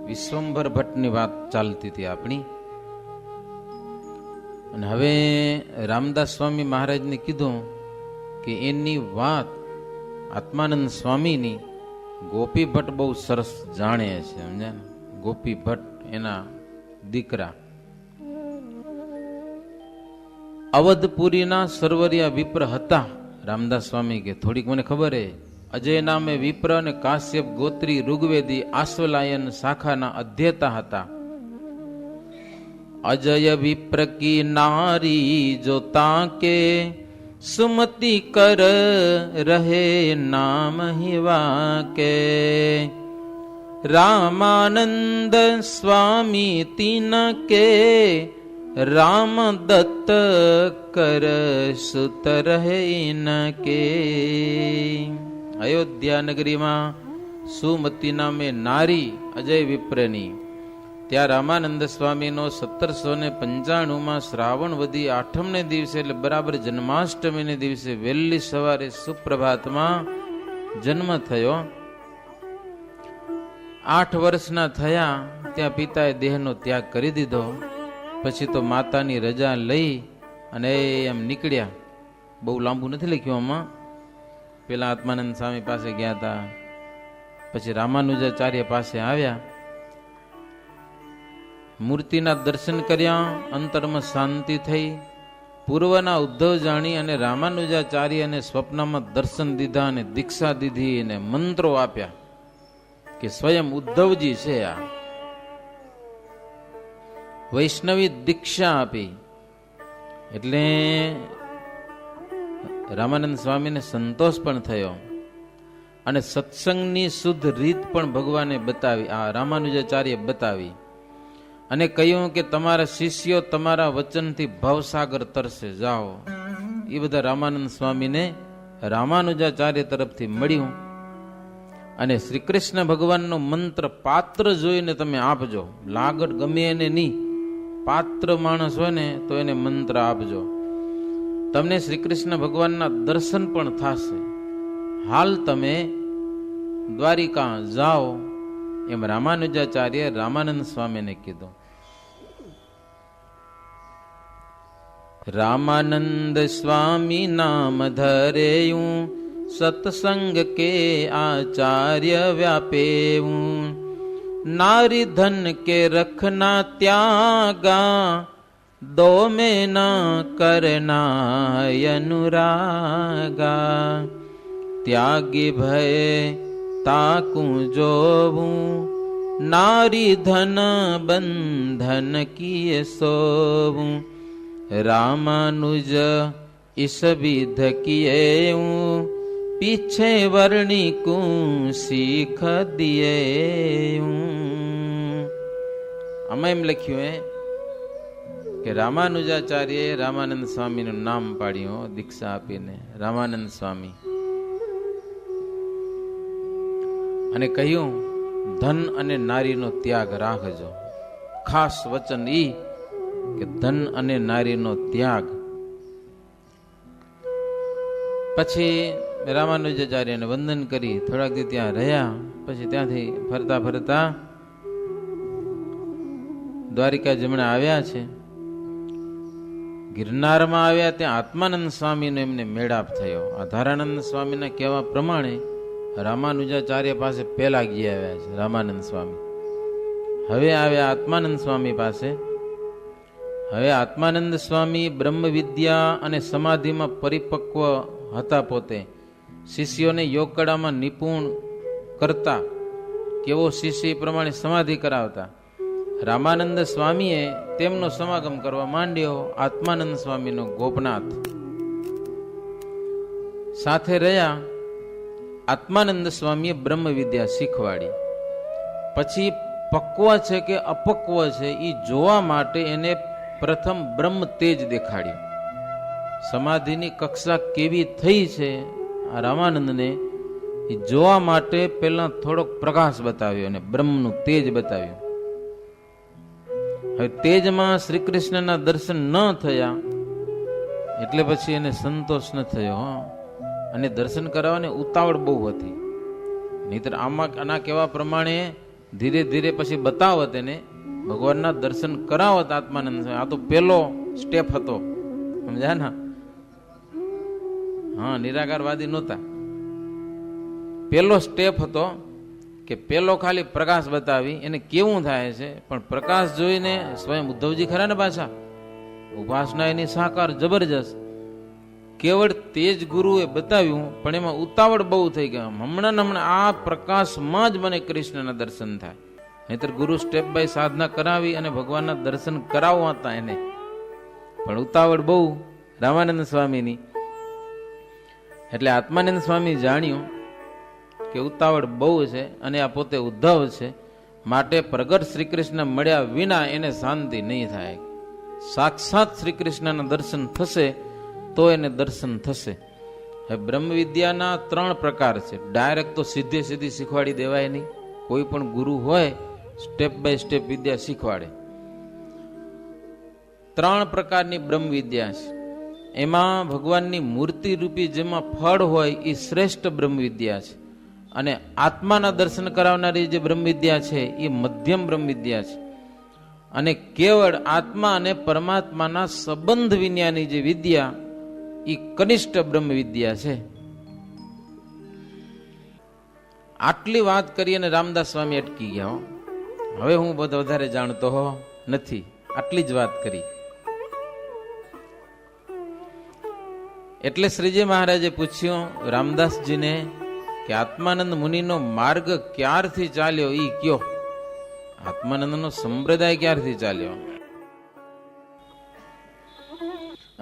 વિશ્વંભર ભટ્ટની વાત ચાલતી હતી આપણી. અને હવે રામદાસ સ્વામી મહારાજને કીધું કે એની વાત આત્માનંદ સ્વામીની ગોપી ભટ્ટ બહુ સરસ જાણે છે, સમજ્યા ને? ગોપી ભટ્ટ એના દીકરા અવધપુરીના સરવરિયા વિપ્ર હતા. રામદાસ સ્વામી કે થોડીક મને ખબર હે, અજય નામે વિપ્ર અને કાશ્યપ ગોત્રી ઋગ્વેદી આશ્વલાયન શાખાના અધ્યતા હતા. અજય વિપ્ર કી નારી જો તાકે સુમતિ કર રહે નામ હિવા કે. રામાનંદ સ્વામી તીન કે રામ દત્ત કર સુત રહે ન કે. અયોધ્યા નગરીમાં સુમતિ નામે નારી અજય વિપ્રની, ત્યાં રામાનંદ સ્વામીનો 1795 શ્રાવણ વધી 8મને દિવસે, એટલે બરાબર જન્માષ્ટમીને દિવસે વહેલી સવારે સુપ્રભાતમાં જન્મ થયો. 8 વર્ષના થયા ત્યાં પિતાએ દેહનો ત્યાગ કરી દીધો. પછી તો માતાની રજા લઈ અને એમ નીકળ્યા. બહુ લાંબુ નથી લખ્યું આમાં. પેલા આત્માનંદ સ્વામી પાસે ગયા હતા, પછી રામાનુજાચાર્ય પાસે આવ્યા, મૂર્તિના દર્શન કર્યા, અંતરમાં શાંતિ થઈ. પૂર્વના ઉદ્ધવ જાણી અને રામાનુજાચાર્યને સ્વપ્નમાં દર્શન દીધા અને દીક્ષા દીધી અને મંત્રો આપ્યા કે સ્વયં ઉદ્ધવજી છે. આ વૈષ્ણવી દીક્ષા આપી એટલે રામાનંદ સ્વામીને સંતોષ પણ થયો અને સત્સંગની શુદ્ધ રીત પણ ભગવાને બતાવી, આ રામાનુજાચાર્ય બતાવી અને કહ્યું કે તમારા શિષ્યો તમારા વચનથી ભવસાગર તરસે જાઓ. એ બધા રામાનંદ સ્વામીને રામાનુજાચાર્ય તરફથી મળ્યું. અને શ્રી કૃષ્ણ ભગવાનનો મંત્ર પાત્ર જોઈને તમે આપજો, લાગત ગમે એને નહીં. પાત્ર માણસ હોય ને તો એને મંત્ર આપજો, તમને શ્રી કૃષ્ણ ભગવાનના દર્શન પણ થશે. હાલ તમે દ્વારિકા જાઓ, એમ રામાનુજાચાર્ય રામાનંદ સ્વામીને કીધું. રામાનંદ સ્વામી નામ ધરેયું, સત્સંગ કે આચાર્ય વ્યાપેવું. નારી ધન કે રખના ત્યાગા, દો में न करना अनुरागा. त्यागी भय ताकू जोवूं, नारी धन बंधन किए सोवूं. रामानुज इस विध किए पीछे वर्णी को सीख दिए. આમાં એમ લખ્યું હે કે રામાનુજાચાર્યએ રામાનંદ સ્વામીનું નામ પાડ્યું દીક્ષા આપીને, રામાનંદ સ્વામી, અને કહ્યું ધન અને નારીનો ત્યાગ રાખજો. ખાસ વચન ઈ કે ધન અને નારીનો ત્યાગ. પછી રામાનુજાચાર્યને વંદન કરી થોડાક દી ત્યાં રહ્યા. પછી ત્યાંથી ફરતા ફરતા દ્વારિકા જમણા આવ્યા છે. ગિરનારમાં આવ્યા, ત્યાં આત્માનંદ સ્વામીનો એમને મેળાપ થયો. આધારાનંદ સ્વામીના કહેવા પ્રમાણે રામાનુજાચાર્ય પાસે પહેલા ગયા આવ્યા છે રામાનંદ સ્વામી. હવે આવ્યા આત્માનંદ સ્વામી પાસે. હવે આત્માનંદ સ્વામી બ્રહ્મ વિદ્યા અને સમાધિમાં પરિપક્વ હતા. પોતે શિષ્યોને યોગ કળામાં નિપુણ કરતા, કેવો શિષ્ય એ પ્રમાણે સમાધિ કરાવતા. રામાનંદ સ્વામીએ તેમનો સમાગમ કરવા માંડ્યો. આત્માનંદ સ્વામીનો ગોપનાથ સાથે રહ્યા. આત્માનંદ સ્વામીએ બ્રહ્મ વિદ્યા શીખવાડી. પછી પક્વ છે કે અપક્વ છે એ જોવા માટે એને પ્રથમ બ્રહ્મ તેજ દેખાડ્યું. સમાધિની કક્ષા કેવી થઈ છે આ રામાનંદને એ જોવા માટે પહેલા થોડોક પ્રકાશ બતાવ્યો અને બ્રહ્મનું તેજ બતાવ્યું. હવે તેજમાં શ્રી કૃષ્ણના દર્શન ન થયા એટલે પછી એને સંતોષ ન થયો. અને દર્શન કરાવવાની ઉતાવળ બહુ હતી. નહીતર આના કહેવા પ્રમાણે ધીરે ધીરે પછી બતાવત એને, ભગવાનના દર્શન કરાવત આત્માનંદ સ્વામી. આ તો પેલો સ્ટેપ હતો, સમજ્યા ને? હા, નિરાકારવાદી નહોતા. પેલો સ્ટેપ હતો કે પેલો ખાલી પ્રકાશ બતાવી એને કેવું થાય છે, પણ પ્રકાશ જોઈને સ્વયં ઉદ્ધવજી ખરા ને પાછા, ઉપાસના એની સાકાર જબરજસ્ત. કેવળ તેજ ગુરુએ બતાવ્યું, પણ એમાં ઉતાવળ બહુ થઈ ગયા. હમણાં આ પ્રકાશમાં જ મને કૃષ્ણના દર્શન થાય. નહીતર ગુરુ સ્ટેપ બાય સાધના કરાવી અને ભગવાનના દર્શન કરાવવા હતા એને, પણ ઉતાવળ બહુ રામાનંદ સ્વામીની. એટલે આત્માનંદ સ્વામી જાણ્યું કે ઉતાવળ બહુ છે અને આ પોતે ઉદ્ધવ છે, માટે પ્રગટ શ્રી કૃષ્ણ મળ્યા વિના એને શાંતિ નહીં થાય. સાક્ષાત શ્રી કૃષ્ણના દર્શન થશે તો એને દર્શન થશે. હવે બ્રહ્મ વિદ્યાના 3 પ્રકાર છે. ડાયરેક્ટ તો સીધે સીધી શીખવાડી દેવાય નહીં. કોઈ પણ ગુરુ હોય સ્ટેપ બાય સ્ટેપ વિદ્યા શીખવાડે. 3 પ્રકારની બ્રહ્મ વિદ્યા છે. એમાં ભગવાનની મૂર્તિ રૂપી જેમાં ફળ હોય એ શ્રેષ્ઠ બ્રહ્મ વિદ્યા છે, અને આત્માના દર્શન કરાવનારી જે બ્રહ્મ વિદ્યા છે એ મધ્યમ બ્રહ્મ વિદ્યા છે, અને કેવળ આત્મા અને પરમાત્માના સંબંધ વિનાની જે વિદ્યા એ કનિષ્ઠ બ્રહ્મ વિદ્યા છે. આટલી વાત કરી અને રામદાસ સ્વામી અટકી ગયા. હવે હું બધો વધારે જાણતો નથી, આટલી જ વાત કરી. એટલે શ્રીજી મહારાજે પૂછ્યું રામદાસજીને કે આત્માનંદ મુનિનો માર્ગ ક્યારથી ચાલ્યો ઈ કયો, આત્માનંદનો સંપ્રદાય ક્યારથી ચાલ્યો?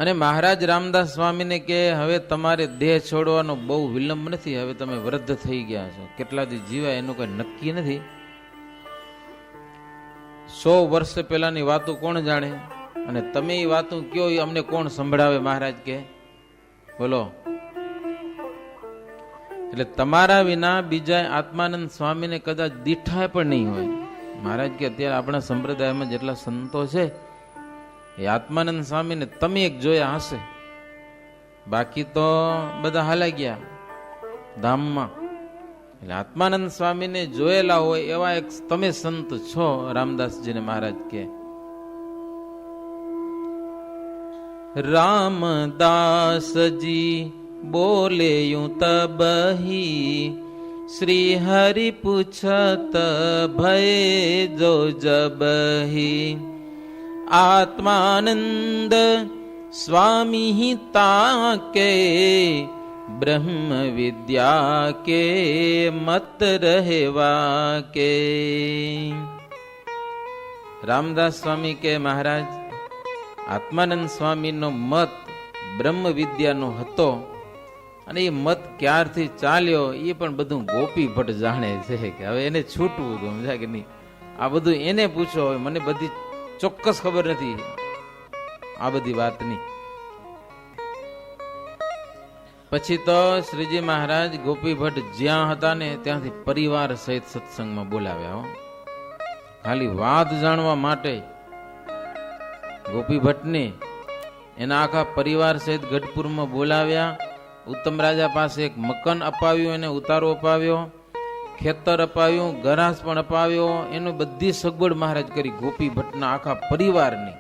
અને મહારાજ રામદાસ સ્વામીને કે હવે તમારે દેહ છોડવાનો બહુ વિલંબ નથી, હવે તમે વૃદ્ધ થઈ ગયા છો, કેટલા દી જીવાય એનું કઈ નક્કી નથી. 100 વર્ષ પહેલાની વાતો કોણ જાણે, અને તમે એ વાતો કયો એ અમને કોણ સંભળાવે? મહારાજ કે બોલો. એટલે તમારા વિના બીજા આત્માનંદ સ્વામીને કદાચ દીઠાય પણ નહીં હોય. મહારાજ કે અત્યારે આપણા સંપ્રદાયમાં જેટલા સંતો છે એ આત્માનંદ સ્વામીને તમે એક જોયા હશે, બાકી તો બધા હાલા ગયા ધામમાં. એટલે આત્માનંદ સ્વામીને જોયેલા હોય એવા એક તમે સંત છો, રામદાસજીને મહારાજ કે. રામદાસજી બોલે યું તબહી, શ્રી હરિ પૂછત ભય જો જબહી, આત્માનંદ સ્વામી તાકે બ્રહ્મ વિદ્યા કે મત રહેવા કે. રામદાસ સ્વામી કે મહારાજ આત્માનંદ સ્વામીનો મત બ્રહ્મ વિદ્યાનો હતો, અને એ મત ક્યારથી ચાલ્યો એ પણ બધું ગોપી ભટ્ટ જાણે છે, કે હવે એને છૂટવું હતું, સમજાય કે નહીં? આ બધું એને પૂછો, હવે મને બધી ચોક્કસ ખબર નથી આ બધી વાતની. પછી તો શ્રીજી મહારાજ ગોપી ભટ્ટ જ્યાં હતા ને ત્યાંથી પરિવાર સહિત સત્સંગમાં બોલાવ્યા. ખાલી વાત જાણવા માટે ગોપી ભટ્ટને એના આખા પરિવાર સહિત ગઢપુરમાં બોલાવ્યા. ઉત્તમ રાજા પાસે એક મકાન અપાવ્યું, એને ઉતારો અપાવ્યો, ખેતર અપાવ્યું, ગરાસ પણ અપાવ્યો, એનું બધી સગવડ મહારાજ કરી. ગોપી ભટ્ટના આખા પરિવારની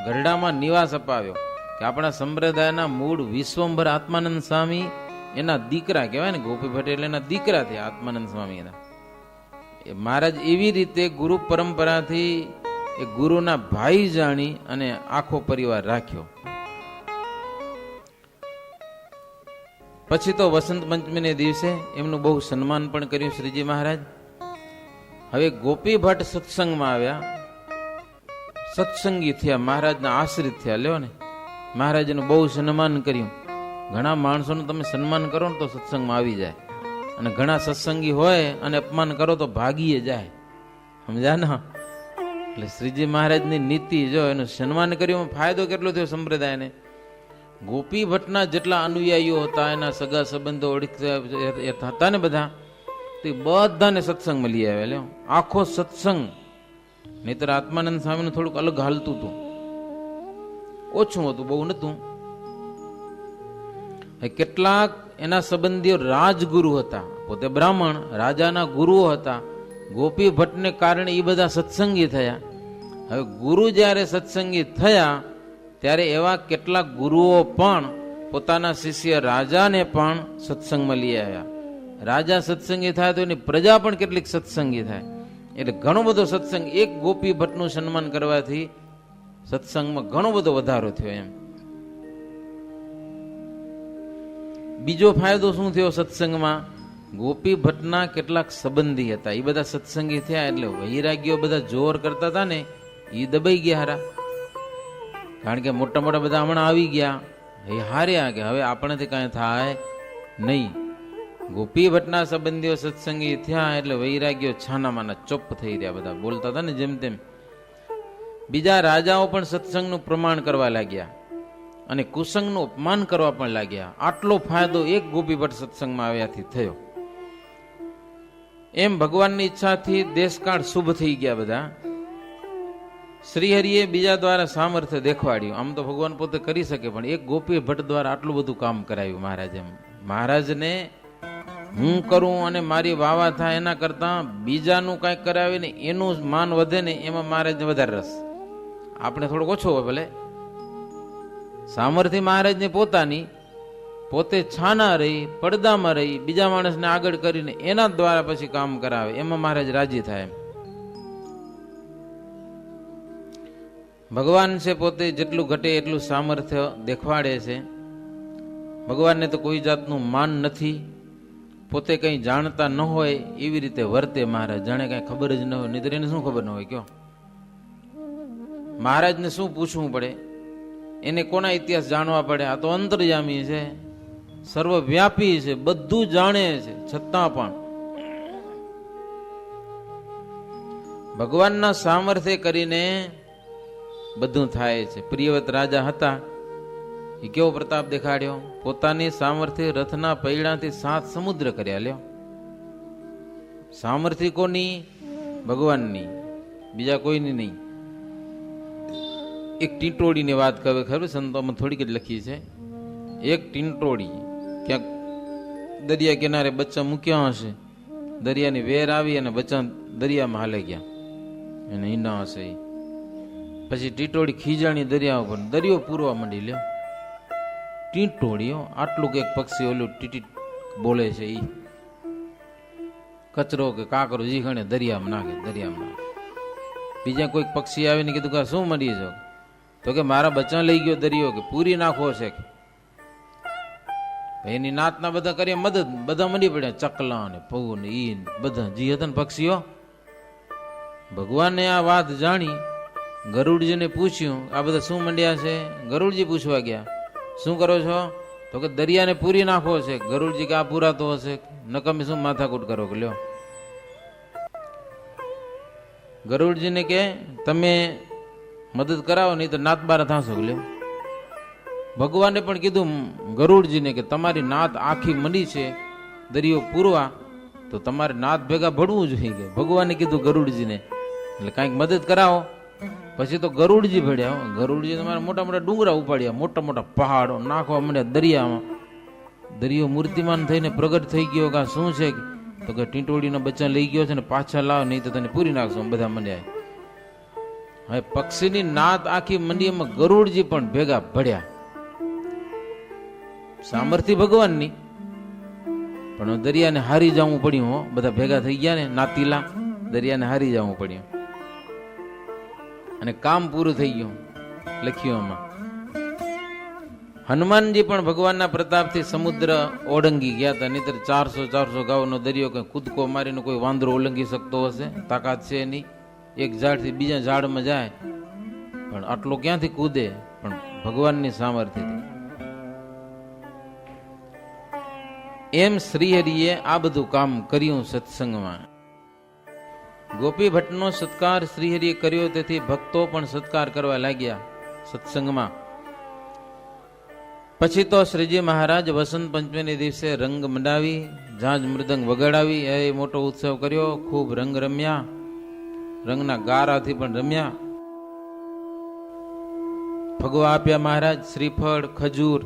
ગરડામાં નિવાસ અપાવ્યો. કે આપણા સંપ્રદાયના મૂળ વિશ્વંભર આત્માનંદ સ્વામી એના દીકરા કહેવાય ને, ગોપી ભટ્ટ એટલે એના દીકરા થયા આત્માનંદ સ્વામી એના. મહારાજ એવી રીતે ગુરુ પરંપરાથી એ ગુરુના ભાઈ જાણી અને આખો પરિવાર રાખ્યો. પછી તો વસંત પંચમીને દિવસે એમનું બહુ સન્માન પણ કર્યું શ્રીજી મહારાજ. હવે ગોપી ભટ્ટ સત્સંગમાં આવ્યા, સત્સંગી થયા, મહારાજના આશ્રિત થયા. લ્યો ને, મહારાજનું બહુ સન્માન કર્યું. ઘણા માણસોનું તમે સન્માન કરો ને તો સત્સંગમાં આવી જાય, અને ઘણા સત્સંગી હોય અને અપમાન કરો તો ભાગીએ જાય, સમજ્યા ને? એટલે શ્રીજી મહારાજની નીતિ જો એનું સન્માન કર્યું, ફાયદો કેટલો થયો સંપ્રદાયને. ગોપી ભટ્ટના જેટલા અનુયાયીઓ હતા, એના સગા સંબંધો ઓળખતા હતા ને બધા, તે બધાને સત્સંગમાં લઈ આવ્યા. લ્યો, આખો સત્સંગ. નહીતર આત્માનંદ સ્વામીનું થોડુંક અલગ હાલતું હતું, ઓછું હતું, બહુ નતું. કેટલાક એના સંબંધીઓ રાજગુરુ હતા, પોતે બ્રાહ્મણ, રાજાના ગુરુઓ હતા, ગોપી ભટ્ટને કારણે એ બધા સત્સંગી થયા. હવે ગુરુ જ્યારે સત્સંગી થયા ત્યારે એવા કેટલાક ગુરુઓ પણ પોતાના શિષ્ય રાજાને પણ સત્સંગમાં લઈ આવ્યા. રાજા સત્સંગી થાય તો એની પ્રજા પણ કેટલીક સત્સંગી થાય. એટલે ઘણો બધો સત્સંગ, એક ગોપી ભટ્ટનું સન્માન કરવાથી સત્સંગમાં ઘણો બધો વધારો થયો. એમ બીજો ફાયદો શું થયો સત્સંગમાં? ગોપી ભટ્ટના કેટલાક સંબંધી હતા, એ બધા સત્સંગી થયા એટલે વૈરાગ્યો બધા જોર કરતા હતા ને એ દબાઈ ગયા હારા. કારણ કે મોટા મોટા બધા હમણાં આવી ગયા, એ હાર્યા કે હવે આપણેથી કાંઈ થાય નહીં. ગોપી ભટ્ટના સંબંધીઓ સત્સંગી થયા એટલે વૈરાગ્યો છાનામાના ચોપ થઈ રહ્યા, બધા બોલતા હતા ને જેમ તેમ. બીજા રાજાઓ પણ સત્સંગનું પ્રમાણ કરવા લાગ્યા અને કુસંગનું અપમાન કરવા પણ લાગ્યા. આટલો ફાયદો એક ગોપી ભટ્ટ સત્સંગમાં આવ્યાથી થયો. એમ ભગવાનની ઈચ્છાથી દેશકાળ શુભ થઈ ગયા બધા. શ્રીહરિએ બીજા દ્વારા સામર્થ્ય દેખવાડ્યું. આમ તો ભગવાન પોતે કરી શકે, પણ એક ગોપી ભટ્ટ દ્વારા આટલું બધું કામ કરાયું મહારાજે. મહારાજને હું કરું અને મારી વાવા થાય એના કરતા બીજાનું કાંઈક કરાવે ને એનું માન વધે ને એમાં મહારાજને વધારે રસ. આપણે થોડોક ઓછો હોય ભલે. સામર્થ્ય મહારાજને પોતાની, પોતે છાના રહી, પડદામાં રહી, બીજા માણસને આગળ કરીને એના દ્વારા પછી કામ કરાવે, એમાં મહારાજ રાજી થાય. ભગવાન છે પોતે જેટલું ઘટે એટલું સામર્થ્ય દેખવાડે છે. ભગવાનને તો કોઈ જાતનું માન નથી. પોતે કંઈ જાણતા ન હોય એવી રીતે વર્તે મહારાજ, જાણે કાંઈ ખબર જ ન હોય. નહીં એને શું ખબર ન હોય? કયો મહારાજને શું પૂછવું પડે? એને કોના ઇતિહાસ જાણવા પડે? આ તો અંતર્યામી છે, સર્વવ્યાપી છે, બધું જાણે છે, છતાં પણ ભગવાનના સામર્થ્ય કરીને બધું થાય છે. પ્રિયવત રાજા હતા, એ કેવો પ્રતાપ દેખાડ્યો? પોતાની સામર્થ્ય રથના પૈડાથી 7 સમુદ્ર કર્યા. લ્યો, સામર્થ્ય કોની? ભગવાનની, બીજા કોઈની નહીં. એક ટીંટોળીની વાત કરે, ખબર સંતોમાં થોડીક જ લખી છે. એક ટીંટોળી ક્યાંક દરિયા કિનારે બચ્ચા મૂક્યા હશે, દરિયાની વેર આવી અને બચ્ચા દરિયામાં હાલે ગયા, એને ઈંડા હશે. પછી ટીટોળી ખીજાણી દરિયા ઉપર, દરિયો પૂરવા માંડી. લ્યો, ટીટોળીઓ આટલું કે એક પક્ષી ઓલું ટીટી બોલે છે, ઈ કચરો કે કાકરો જીખણે દરિયામાં નાખે, દરિયામાં નાખે. બીજા કોઈક પક્ષી આવીને કીધું કે શું મળી જાવ? તો કે મારા બચ્ચા લઈ ગયો દરિયો, કે પૂરી નાખવો છે. એની નાતના બધા કરીએ મદદ, બધા મળી પડ્યા, ચકલા ને પૌ ને ઈ બધા જી હતા ને પક્ષીઓ. ભગવાને આ વાત જાણી, ગરુડજીને પૂછ્યું આ બધા શું મંડ્યા છે? ગરુડજી પૂછવા ગયા, શું કરો છો? તો કે દરિયાને પૂરી નાખવો છે. ગરુડજી કે આ પૂરાતો હશે, નકમી શું માથાકૂટ કરો? કે લ્યો, ગરુડજીને કે તમે મદદ કરાવો, નહીં તો નાત બાર થાશો. લ્યો, ભગવાને પણ કીધું ગરુડજીને કે તમારી નાત આખી મંડી છે દરિયો પૂરવા, તો તમારે નાત ભેગા ભળવું જોઈએ. ભગવાને કીધું ગરુડજીને, એટલે કાંઈક મદદ કરાવો. પછી તો ગરુડજી ભેડ્યા. ગરુડજી તમારે મોટા મોટા ડુંગરા ઉપાડ્યા, મોટા મોટા પહાડો નાખવા માંડ્યા દરિયામાં. દરિયો મૂર્તિમાન થઈને પ્રગટ થઈ ગયો. કે શું છે? તો કે ટીંટોળીના બચ્ચા લઈ ગયો છે ને પાછા લાવ, નહીં તો તને પૂરી નાખશો. બધા મંડ્યા. હવે પક્ષીની નાત આખી મંડી, એમાં ગરુડજી પણ ભેગા ભળ્યા. સામર્થ્ય ભગવાનની, પણ દરિયાને હારી જવું પડ્યું. હો, બધા ભેગા થઈ ગયા ને નાતીલા, દરિયાને હારી જવું પડ્યું અને કામ પૂરું થઈ ગયું. લખ્યું આમાં, હનુમાનજી પણ ભગવાનના પ્રતાપથી સમુદ્ર ઓળંગી ગયા હતા. નહીતર 400 ગાઉનો દરિયો કઈ કૂદકો મારીને કોઈ વાંદરો ઓળંગી શકતો હશે? તાકાત છે નહીં. એક ઝાડથી બીજા ઝાડમાં જાય, પણ આટલો ક્યાંથી કૂદે? પણ ભગવાનની સામર્થ્યથી. એમ શ્રીહરિએ આ બધું કામ કર્યું સત્સંગમાં. ગોપી ભટ્ટનો સત્કાર શ્રીહરિએ કર્યો, તેથી ભક્તો પણ સત્કાર કરવા લાગ્યા સત્સંગમાં. પછી તો શ્રીજી મહારાજ વસંત પંચમીને દિવસે રંગ મંડાવી, ઝાંઝ મૃદંગ વગાડાવી એ મોટો ઉત્સવ કર્યો. ખૂબ રંગ રમ્યા, રંગના ગારાથી પણ રમ્યા. ભગવા આપ્યા મહારાજ, શ્રીફળ, ખજૂર.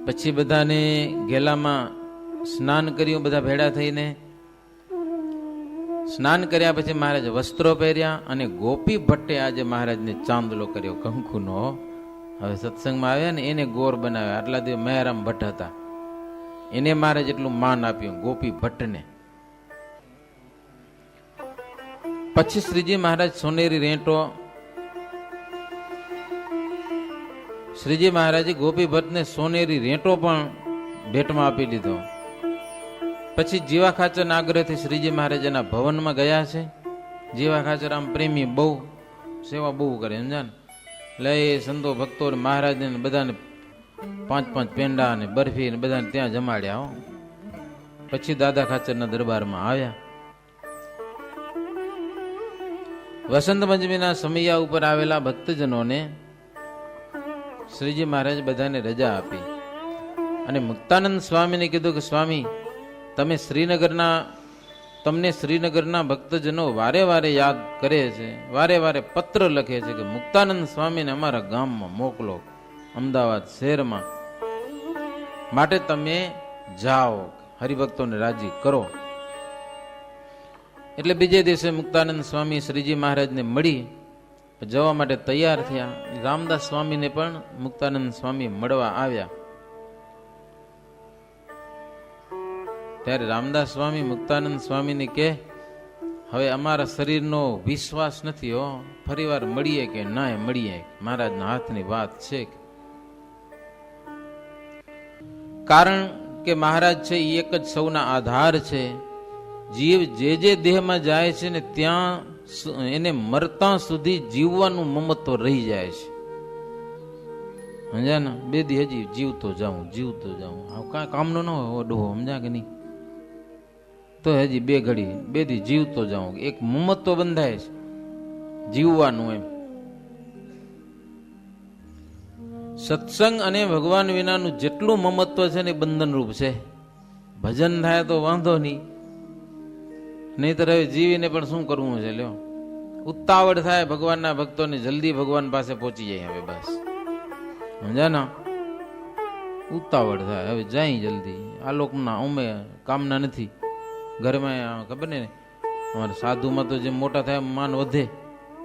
પછી બધાને ઘેલામાં સ્નાન કર્યું, બધા ભેળા થઈને. સ્નાન કર્યા પછી મહારાજ વસ્ત્રો પહેર્યા અને ગોપી ભટ્ટે આજે મહારાજને ચાંદલો કર્યો કંકુનો. હવે સત્સંગમાં આવ્યા ને એને ગોર બનાવ્યા. આટલા દિવસ મયારામ ભટ્ટ હતા, એને મહારાજ એટલું માન આપ્યું ગોપી ભટ્ટને. પછી શ્રીજી મહારાજ સોનેરી રેંટો, શ્રીજી મહારાજે ગોપી ભટ્ટને સોનેરી રેંટો પણ ભેટમાં આપી દીધો. પછી જીવા ખાચરના આગ્રહથી શ્રીજી મહારાજ એના ભવનમાં ગયા છે. જીવા ખાચર આમ પ્રેમી, બહુ સેવા બહુ કરે, સમજા ને. એટલે એ સંતો ભક્તો મહારાજને બધાને 5-5 પેંડા ને બરફી ને બધાને ત્યાં જમાડ્યા. પછી દાદા ખાચરના દરબારમાં આવ્યા. વસંત પંચમીના સમયા ઉપર આવેલા ભક્તજનોને શ્રીજી મહારાજ બધાને રજા આપી અને મુક્તાનંદ સ્વામીને કીધું કે સ્વામી, તમને શ્રીનગરના ભક્તજનો વારે વારે યાદ કરે છે, વારે વારે પત્ર લખે છે કે મુક્તાનંદ સ્વામીને અમારા ગામમાં મોકલો, અમદાવાદ શહેરમાં. માટે તમે જાઓ, હરિભક્તોને રાજી કરો. એટલે બીજે દિવસે મુક્તાનંદ સ્વામી શ્રીજી મહારાજને મળી જવા માટે તૈયાર થયા. રામદાસ સ્વામીને પણ મુક્તાનંદ સ્વામી મળવા આવ્યા. ત્યારે રામદાસ સ્વામી મુક્તાનંદ સ્વામીને કે હવે અમારા શરીરનો વિશ્વાસ નથી હો, ફરી વાર મળીએ કે ના મળીએ, મહારાજના હાથની વાત છે. કારણ કે મહારાજ છે એ એક જ સૌના આધાર છે. જીવ જે દેહમાં જાય છે ને ત્યાં એને મરતા સુધી જીવવાનું મમત્વ રહી જાય છે. સમજ્યા ને? બે દી હજી જીવતો જાઉં. કાંઈ કામનો ન હોય ડોહો, સમજ્યા કે નહીં? તો હજી બે દી જીવતો જાઉં. એક મમત્વ બંધાય છે જીવવાનું. એમ સત્સંગ અને ભગવાન વિનાનું જેટલું મમત્વ છે ને બંધનરૂપ છે. ભજન થાય તો વાંધો નહીં, નહીતર હવે જીવીને પણ શું કરવું છે? લ્યો, ઉતાવળ થાય ભગવાનના ભક્તોને જલ્દી ભગવાન પાસે પહોંચી જાય. હવે બસ સમજ્યા ને? ઉતાવળ થાય હવે જાય જલ્દી. આ લોકના અમે કામના નથી. ઘરમાં ખબર ને, અમારા સાધુમાં તો જેમ મોટા થાય માન વધે,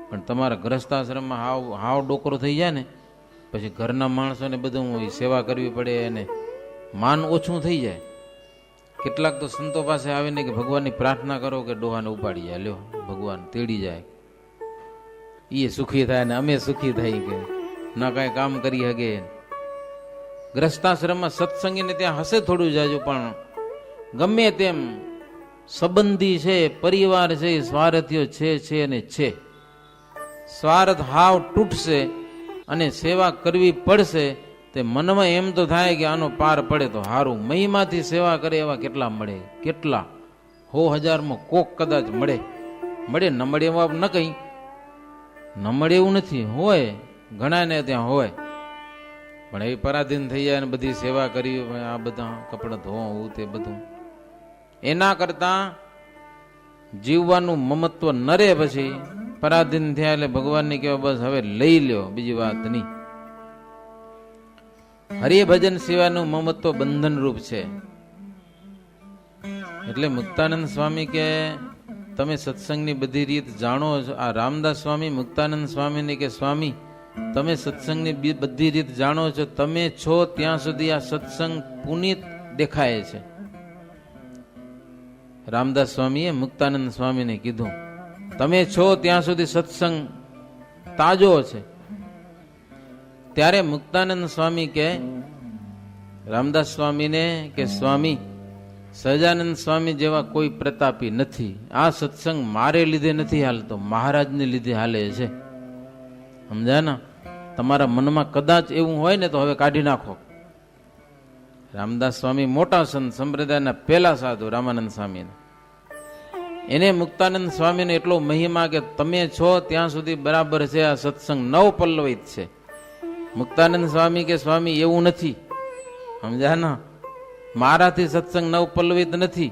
પણ તમારા ગ્રસ્તાશ્રમમાં હાવ ડોકરો થઈ જાય ને પછી ઘરના માણસોને બધું સેવા કરવી પડે અને માન ઓછું થઈ જાય. કેટલાક તો સંતો પાસે આવીને કે ભગવાનની પ્રાર્થના કરો કે ડોહાને ઉપાડી જાય. લ્યો, ભગવાન તેડી જાય, એ સુખી થાય ને અમે સુખી થઈ કે ના કાંઈ કામ કરી શકે. ગ્રસ્તાશ્રમમાં સત્સંગીને ત્યાં હશે થોડું જાજુ, પણ ગમે તેમ સંબંધી છે, પરિવાર છે, સ્વાર્થીઓ છે અને છે. સ્વાર્થ હાવ તૂટશે અને સેવા કરવી પડશે. તે મનમાં એમ તો થાય કે આનો પાર પડે તો હારું. મહિમાથી સેવા કરે એવા કેટલા મળે, કેટલા 100,000માં કોક કદાચ મળે. ન મળે એવા ન કઈ, ન મળે એવું નથી, હોય ઘણા ને ત્યાં હોય, પણ એ પરાધીન થઈ જાય ને બધી સેવા કરી, આ બધા કપડા ધોવું તે બધું. એના કરતા જીવવાનું મમત્વ ન રહે. પછી પરાધીન થયા એટલે ભગવાનને કહેવાય બસ હવે લઈ લ્યો, બીજી વાત નહીં. હરિભજન સિવાયનું મમત્વ બંધનરૂપ છે. એટલે મુક્તાનંદ સ્વામી કે તમે સત્સંગની બધી રીત જાણો છો. આ રામદાસ સ્વામી મુક્તાનંદ સ્વામીને કે સ્વામી તમે સત્સંગની બધી રીત જાણો છો, તમે છો ત્યાં સુધી આ સત્સંગ પુનિત દેખાય છે. રામદાસ સ્વામીએ મુક્તાનંદ સ્વામીને કીધું તમે છો ત્યાં સુધી સત્સંગ તાજો છે. ત્યારે મુક્તાનંદ સ્વામી કે રામદાસ સ્વામીને કે સ્વામી સહજાનંદ સ્વામી જેવા કોઈ પ્રતાપી નથી. આ સત્સંગ મારે લીધે નથી હાલતો, મહારાજને લીધે હાલે છે. સમજ્યા ને? તમારા મનમાં કદાચ એવું હોય ને તો હવે કાઢી નાખો. રામદાસ સ્વામી મોટા સંત, સંપ્રદાયના પહેલા સાધુ રામાનંદ સ્વામી, એને મુક્તાનંદ સ્વામીનો એટલો મહિમા કે તમે છો ત્યાં સુધી બરાબર છે. આ સત્સંગ નવ પલ્લવિત છે. મુક્તાનંદ સ્વામી કે સ્વામી એવું નથી. સમજ્યા ને? મારાથી સત્સંગ નવ પલ્લવિત નથી.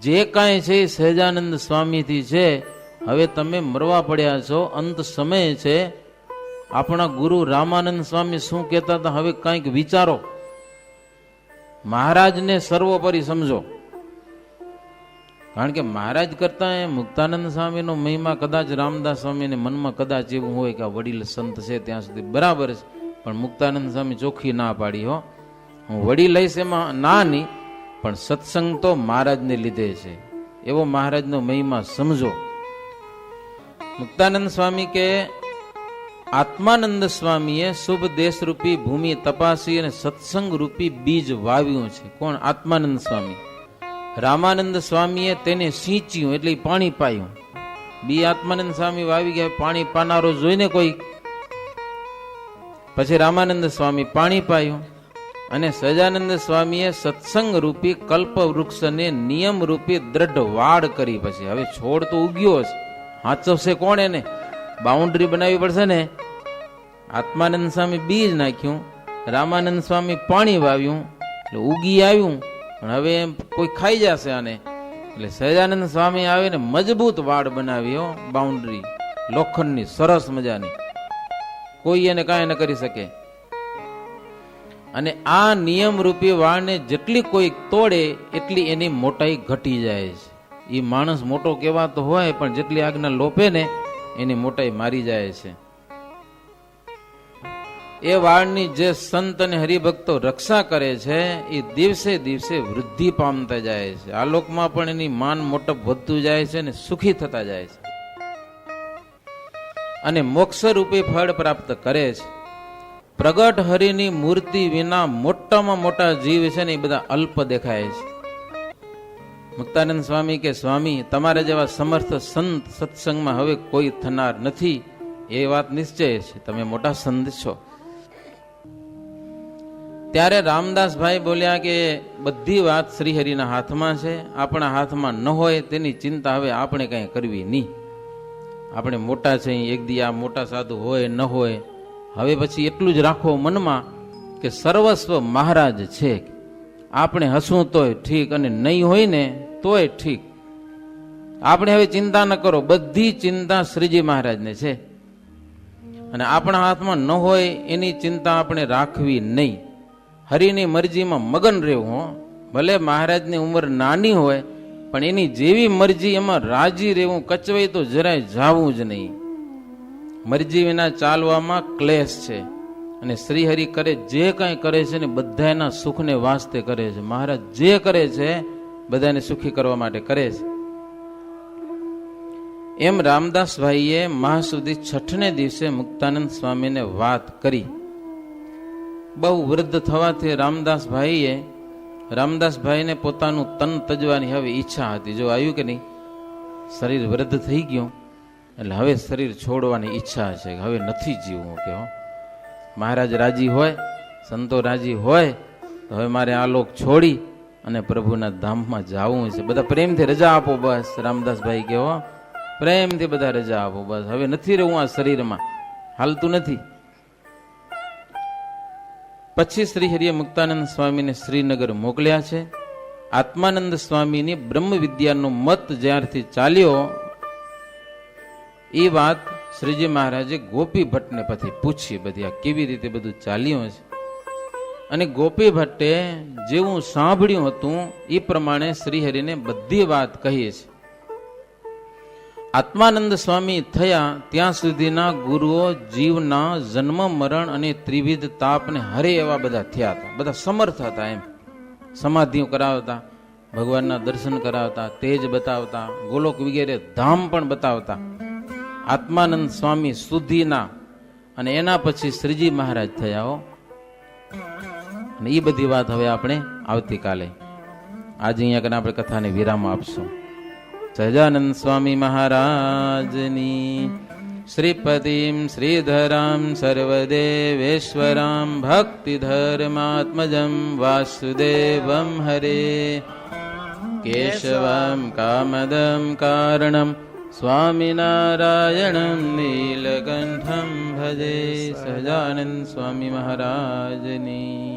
જે કાંઈ છે એ સહજાનંદ સ્વામીથી છે. હવે તમે મરવા પડ્યા છો, અંત સમય છે. આપણા ગુરુ રામાનંદ સ્વામી શું કહેતા હતા, હવે કંઈક વિચારો. મહારાજને સર્વોપરી સમજો. કારણ કે મહારાજ કરતા મુક્તાનંદ સ્વામીનો મહિમા કદાચ રામદાસ સ્વામીને મનમાં કદાચ એવું હોય કે આ વડીલ સંત છે ત્યાં સુધી બરાબર છે, પણ મુક્તાનંદ સ્વામી ચોખ્ખી ના પાડી, હો હું વડીલ લઈશ એમાં ના નહીં, પણ સત્સંગ તો મહારાજને લીધે છે, એવો મહારાજનો મહિમા સમજો. મુક્તાનંદ સ્વામી કે આત્માનંદ સ્વામીએ શુભ દેશરૂપી ભૂમિ તપાસી અને સત્સંગ રૂપી બીજ વાવ્યું છે. કોણ? આત્માનંદ સ્વામી. રામાનંદ સ્વામીએ તેને સિંચ્યું એટલે પાણી પાયું. બી આત્માનંદ સ્વામી વાવી ગયા, પાણી પાનારો જોઈને કોઈ, પછી રામાનંદ સ્વામી પાણી પાયું અને સહજાનંદ સ્વામીએ સત્સંગ રૂપી કલ્પ વૃક્ષને નિયમ રૂપી દ્રઢ વાડ કરી. પછી હવે છોડ તો ઉગ્યો છે, હાચવશે કોણ એને? બાઉન્ડ્રી બનાવવી પડશે ને. આત્માનંદ સ્વામી બીજ નાખ્યું, રામાનંદ સ્વામી પાણી વાવ્યું એટલે ઉગી આવ્યું, પણ હવે એમ કોઈ ખાઈ જશે આને, એટલે સહજાનંદ સ્વામી આવીને મજબૂત વાડ બનાવી, બાઉન્ડ્રી લોખંડની સરસ મજાની, કોઈ એને કાંઈ ન કરી શકે. અને આ નિયમ રૂપી વાળને જેટલી કોઈ તોડે એટલી એની મોટાઈ ઘટી જાય છે. એ માણસ મોટો કહેવાતો હોય પણ જેટલી આજ્ઞા લોપે ને એની મોટાઈ મારી જાય છે. એ વાળની જે સંત અને હરિભક્તો રક્ષા કરે છે એ દિવસે દિવસે વૃદ્ધિ પામતા જાય છે. આ લોકમાં પણ એની માન મોટપ વધતું જાય છે અને સુખી થતા જાય છે અને મોક્ષ રૂપી ફળ પ્રાપ્ત કરે છે. પ્રગટ હરિની મૂર્તિ વિના મોટામાં મોટા જીવ છે ને એ બધા અલ્પ દેખાય છે. મુક્તાનંદ સ્વામી કે સ્વામી તમારા જેવા સમર્થ સંત સત્સંગમાં હવે કોઈ થનાર નથી, એ વાત નિશ્ચય છે, તમે મોટા સંત છો. ત્યારે રામદાસભાઈ બોલ્યા કે બધી વાત શ્રીહરિના હાથમાં છે, આપણા હાથમાં ન હોય તેની ચિંતા હવે આપણે કઈ કરવી નહીં. આપણે મોટા છે, એક દી આ મોટા સાધુ હોય ન હોય, હવે પછી એટલું જ રાખો મનમાં કે સર્વસ્વ મહારાજ છે. આપણે હસવું તોય ઠીક અને નહીં હોય ને તોય ઠીક. આપણે હવે ચિંતા ન કરો, બધી ચિંતા શ્રીજી મહારાજને છે અને આપણા હાથમાં ન હોય એની ચિંતા આપણે રાખવી નહીં. હરિની મરજીમાં મગન રહેવું. હો ભલે મહારાજની ઉંમર નાની હોય પણ એની જેવી મરજી એમાં રાજી રહેવું, કચવાઈ તો જરાય જાવું જ નહીં. મરજી વિના ચાલવામાં ક્લેશ છે અને શ્રીહરિ કરે જે કાંઈ કરે છે ને બધાના સુખને વાસ્તે કરે છે. મહારાજ જે કરે છે બધાને સુખી કરવા માટે કરે છે. એમ રામદાસભાઈએ મહાસુદી છઠને દિવસે મુક્તાનંદ સ્વામીને વાત કરી. બહુ વૃદ્ધ થવાથી રામદાસભાઈને પોતાનું તન તજવાની હવે ઈચ્છા હતી. જો આવ્યું કે નહીં, શરીર વૃદ્ધ થઈ ગયું એટલે હવે શરીર છોડવાની ઈચ્છા છે, હવે નથી જીવવું. કે મહારાજ રાજી હોય, સંતો રાજી હોય તો હવે મારે આ લોક છોડી અને પ્રભુના ધામમાં જવું છે. બધા પ્રેમથી રજા આપો બસ. રામદાસભાઈ કે પ્રેમથી બધા રજા આપો બસ, હવે નથી રહેવું આ શરીરમાં, હાલતું નથી. પછી શ્રી હરિએ મુક્તાનંદ સ્વામીને શ્રીનગર મોકલ્યા છે. આત્માનંદ સ્વામીની બ્રહ્મ વિદ્યાનો મત જ્યારથી ચાલ્યો એ વાત શ્રીજી મહારાજે ગોપી ભટ્ટને પછી પૂછી, બધી આ કેવી રીતે બધું ચાલ્યું છે. અને ગોપી ભટ્ટે જેવું સાંભળ્યું હતું એ પ્રમાણે શ્રીહરિને બધી વાત કહી છે. આત્માનંદ સ્વામી થયા ત્યાં સુધીના ગુરુઓ જીવના જન્મ મરણ અને ત્રિવિધ તાપને હરે એવા બધા થયા હતા. બધા સમર્થ હતા. એમ સમાધિઓ કરાવતા, ભગવાનના દર્શન કરાવતા, તેજ બતાવતા, ગોલોક વગેરે ધામ પણ બતાવતા. આત્માનંદ સ્વામી સુધીના અને એના પછી શ્રીજી મહારાજ થયા. અને એ બધી વાત હવે આપણે આવતીકાલે, આજે અહીંયા કને આપણે કથાને વિરામ આપશું. સહજાનંદ સ્વામી મહારાજની શ્રીપતિમ શ્રીધરામ સર્વદેવેશ્વરામ ભક્તિધર્માત્મજમ વાસુદેવમ હરે કેશવમ કામદમ કારણમ સ્વામિનારાયણમ નીલકંઠમ ભજે. સહજાનંદ સ્વામી મહારાજની